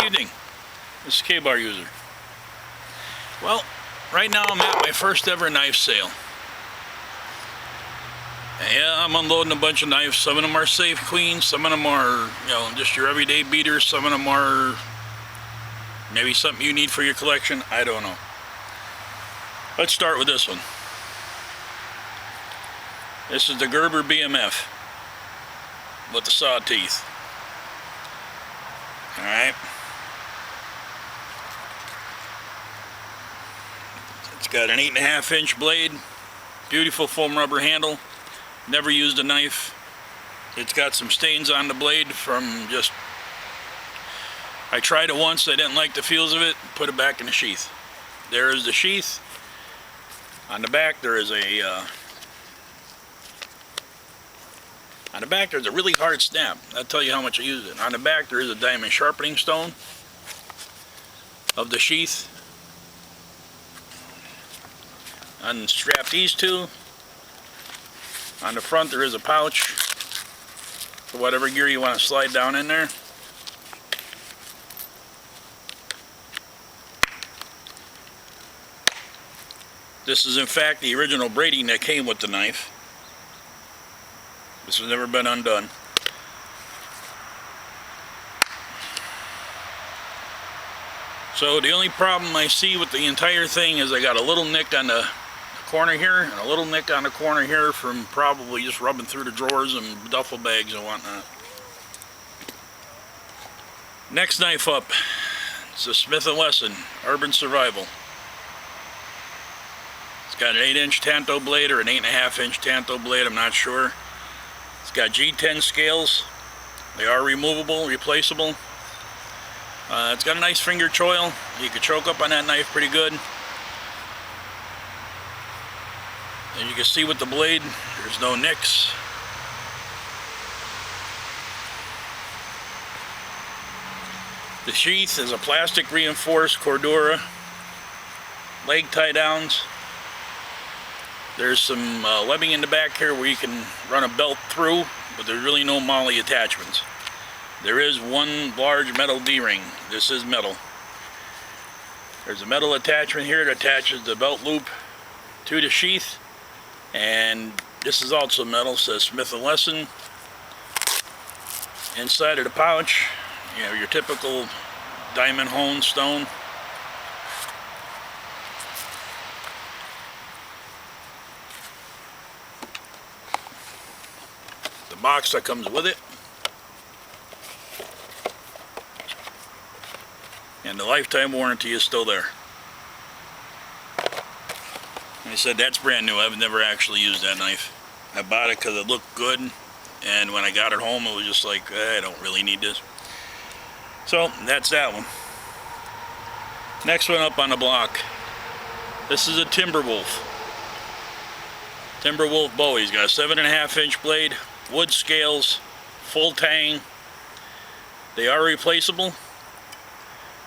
evening. This is K-Bar User. Well, right now I'm at my first ever knife sale. Yeah, I'm unloading a bunch of knives. Some of them are Safe Queens, some of them are, just your everyday beaters, some of them are maybe something you need for your collection. I don't know. Let's start with this one. This is the Gerber BMF with the saw teeth. Alright. It's got an 8.5 inch blade, beautiful foam rubber handle, never used a knife. It's got some stains on the blade from just, I tried it once, I didn't like the feels of it, put it back in the sheath. There is the sheath. On the back there is on the back there's a really hard snap. That'll tell you how much I used it. On the back there is a diamond sharpening stone of the sheath. Unstrap these two. On the front there is a pouch for whatever gear you want to slide down in there. This is in fact the original braiding that came with the knife. This has never been undone. So the only problem I see with the entire thing is I got a little nick on the corner here and a little nick on the corner here from probably just rubbing through the drawers and duffel bags and whatnot. Next knife up, it's a Smith & Wesson Urban Survival. It's got an 8-inch Tanto blade or an 8.5 inch Tanto blade, I'm not sure. It's got G10 scales. They are removable, replaceable. It's got a nice finger choil. You can choke up on that knife pretty good. And you can see with the blade, there's no nicks. The sheath is a plastic reinforced Cordura. Leg tie downs. There's some webbing in the back here where you can run a belt through, but there's really no MOLLE attachments. There is one large metal D-ring. This is metal. There's a metal attachment here that attaches the belt loop to the sheath, and this is also metal, says Smith & Wesson. Inside of the pouch, you have your typical diamond honed stone. Box that comes with it, and the lifetime warranty is still there. Like I said, that's brand new. I've never actually used that knife. I bought it because it looked good, and when I got it home it was just like, I don't really need this. So that's that one. Next one up on the block, this is a Timberwolf Bowie. He's got a 7.5 inch blade, wood scales, full tang. They are replaceable.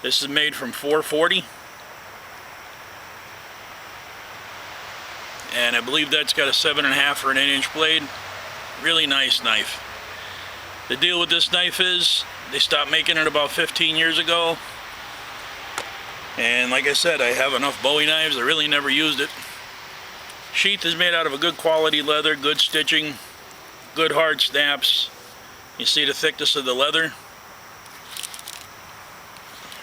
This is made from 440. And I believe that's got a 7.5 or an 8-inch blade. Really nice knife. The deal with this knife is they stopped making it about 15 years ago. And like I said, I have enough Bowie knives. I really never used it. Sheath is made out of a good quality leather, good stitching, good hard snaps. You see the thickness of the leather.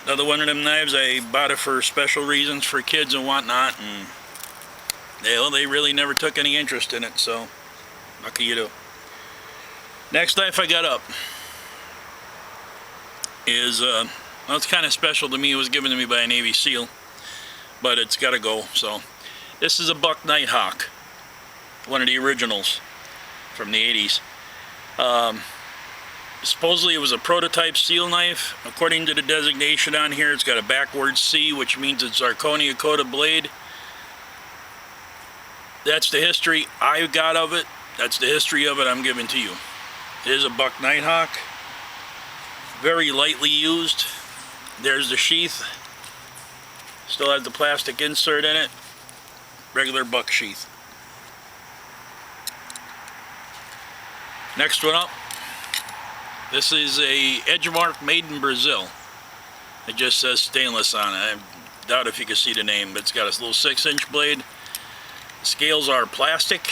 Another one of them knives, I bought it for special reasons for kids and whatnot, and they really never took any interest in it, so lucky you do. Next knife I got up is, well, it's kind of special to me. It was given to me by a Navy SEAL, but it's got to go. So this is a Buck Nighthawk, one of the originals from the 80s. Supposedly it was a prototype steel knife. According to the designation on here, it's got a backwards C, which means it's zirconia coated blade. That's the history I got of it. That's the history of it I'm giving to you. It is a Buck Nighthawk. Very lightly used. There's the sheath. Still has the plastic insert in it. Regular buck sheath. Next one up. This is a Edgemark made in Brazil. It just says stainless on it. I doubt if you can see the name, but it's got a little 6-inch blade. The scales are plastic.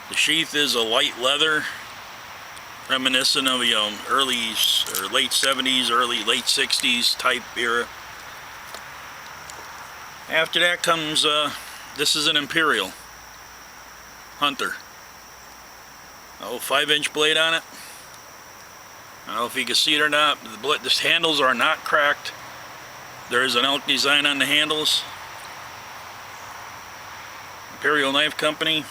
The sheath is a light leather, reminiscent of early or late 70s, late 60s type era. After that comes this is an Imperial Hunter. Oh, 5-inch blade on it. I don't know if you can see it or not. The handles are not cracked. There is an elk design on the handles. Imperial Knife Company.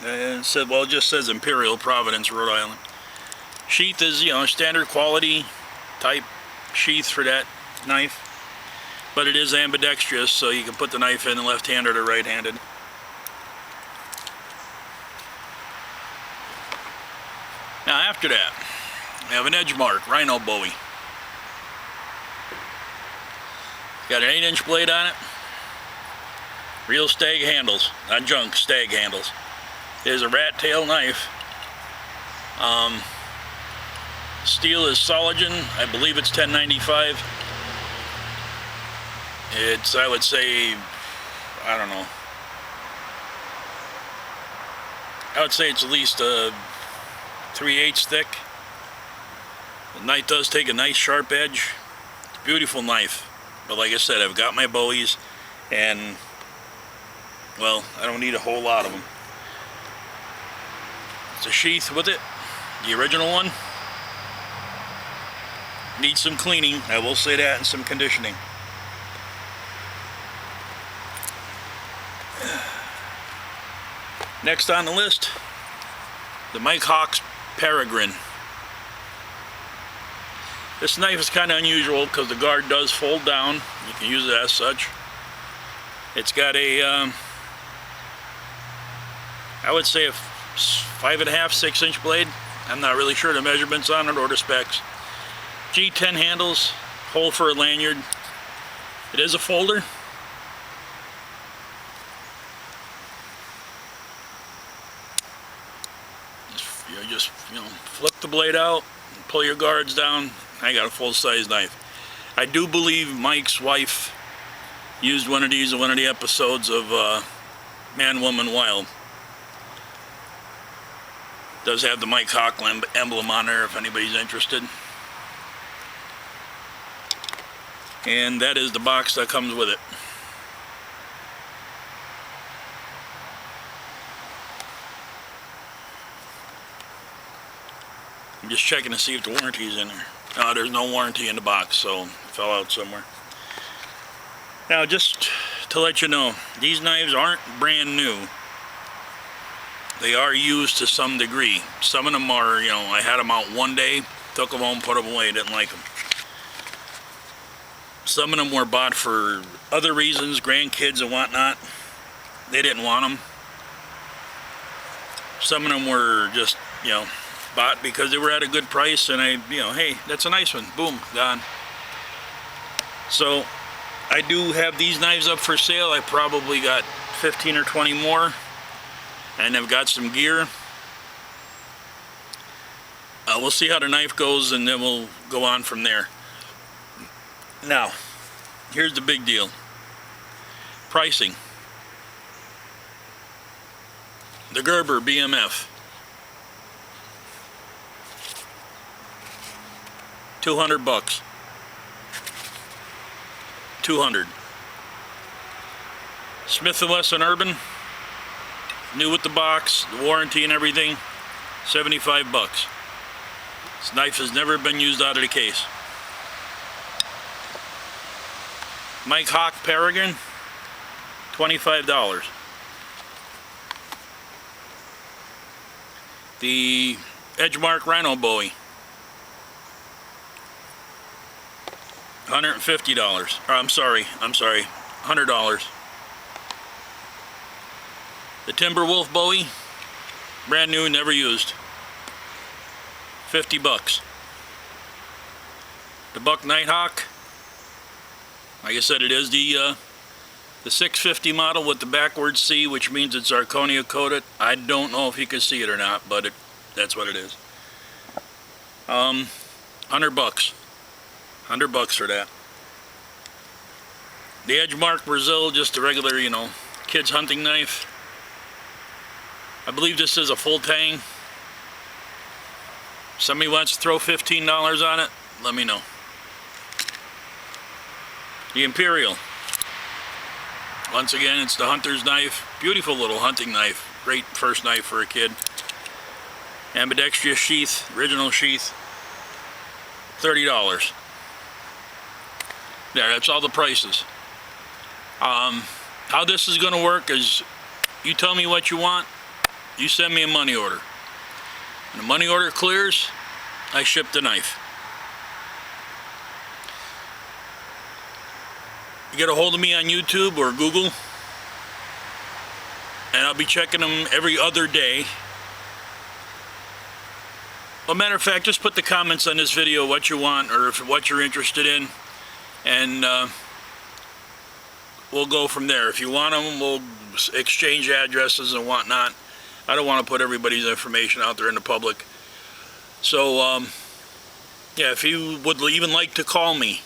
And said, well, it just says Imperial, Providence, Rhode Island. Sheath is, standard quality type sheath for that knife. But it is ambidextrous, so you can put the knife in left-handed or right-handed. Now after that, we have an Edgemark Rhino Bowie. Got an 8-inch blade on it. Real stag handles, not junk, stag handles. It is a rat tail knife. Steel is Soligen. I believe it's 1095. It's, I would say, I don't know. I would say it's at least 3/8 thick. The knife does take a nice sharp edge. It's a beautiful knife. But like I said, I've got my Bowies, and, well, I don't need a whole lot of them. It's a sheath with it, the original one. Needs some cleaning, I will say that, and some conditioning. Next on the list, the Mike Hawks Peregrine. This knife is kind of unusual because the guard does fold down. You can use it as such. It's got a, I would say a 5.5, 6-inch blade. I'm not really sure the measurements on it or the specs. G10 handles, hole for a lanyard. It is a folder. Just flip the blade out, pull your guards down. I got a full-size knife. I do believe Mike's wife used one of these in one of the episodes of Man, Woman, Wild. Does have the Mike Hawk emblem on there if anybody's interested. And that is the box that comes with it. I'm just checking to see if the warranty's in there. No, there's no warranty in the box, so it fell out somewhere. Now, just to let you know, these knives aren't brand new. They are used to some degree. Some of them are, I had them out one day, took them home, put them away, didn't like them. Some of them were bought for other reasons, grandkids and whatnot. They didn't want them. Some of them were just, bought because they were at a good price, and I, hey, that's a nice one. Boom, gone. So, I do have these knives up for sale. I probably got 15 or 20 more, and I've got some gear. We'll see how the knife goes, and then we'll go on from there. Now, here's the big deal. Pricing. The Gerber BMF. $200. $200. Smith & Wesson Urban, new with the box, the warranty and everything, $75. This knife has never been used out of the case. Mike Hawk Peregrine, $25. The Edgemark Rhino Bowie, $150. I'm sorry, $100. The Timberwolf Bowie, brand new, never used, $50. The Buck Nighthawk, like I said, it is the 650 model with the backwards C, which means it's zirconia coated. I don't know if you can see it or not, but that's what it is. $100. $100 for that. The Edgemark Brazil, just a regular, you know, kid's hunting knife. I believe this is a full tang. Somebody wants to throw $15 on it, let me know. The Imperial. Once again, it's the hunter's knife. Beautiful little hunting knife. Great first knife for a kid. Ambidextrous sheath, original sheath. $30. There, that's all the prices. How this is going to work is, you tell me what you want, you send me a money order. When the money order clears, I ship the knife. You get a hold of me on YouTube or Google, and I'll be checking them every other day. Well, matter of fact, just put the comments on this video what you want or what you're interested in, and we'll go from there. If you want them, we'll exchange addresses and whatnot. I don't want to put everybody's information out there in the public. So, yeah, if you would even like to call me,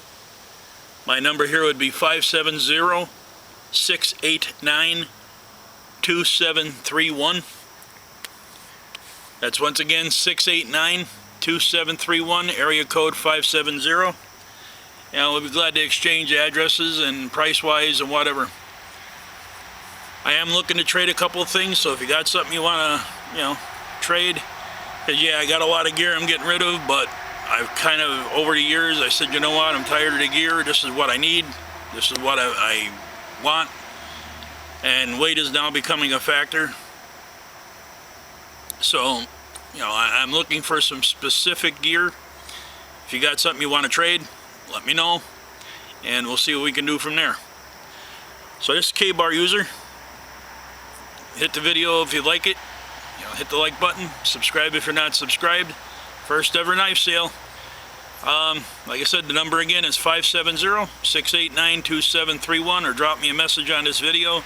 my number here would be 570-689-2731. That's once again 689-2731, area code 570. And we'll be glad to exchange addresses and price-wise and whatever. I am looking to trade a couple of things, so if you got something you want to, you know, trade, because yeah, I got a lot of gear I'm getting rid of, but I've kind of, over the years, I said, you know what, I'm tired of the gear, this is what I need, this is what I want, and weight is now becoming a factor. So, you know, I'm looking for some specific gear. If you got something you want to trade, let me know, and we'll see what we can do from there. So this is K-Bar User. Hit the video if you like it. You know, hit the like button. Subscribe if you're not subscribed. First ever knife sale. Like I said, the number again is 570-689-2731, or drop me a message on this video,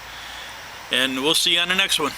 and we'll see you on the next one.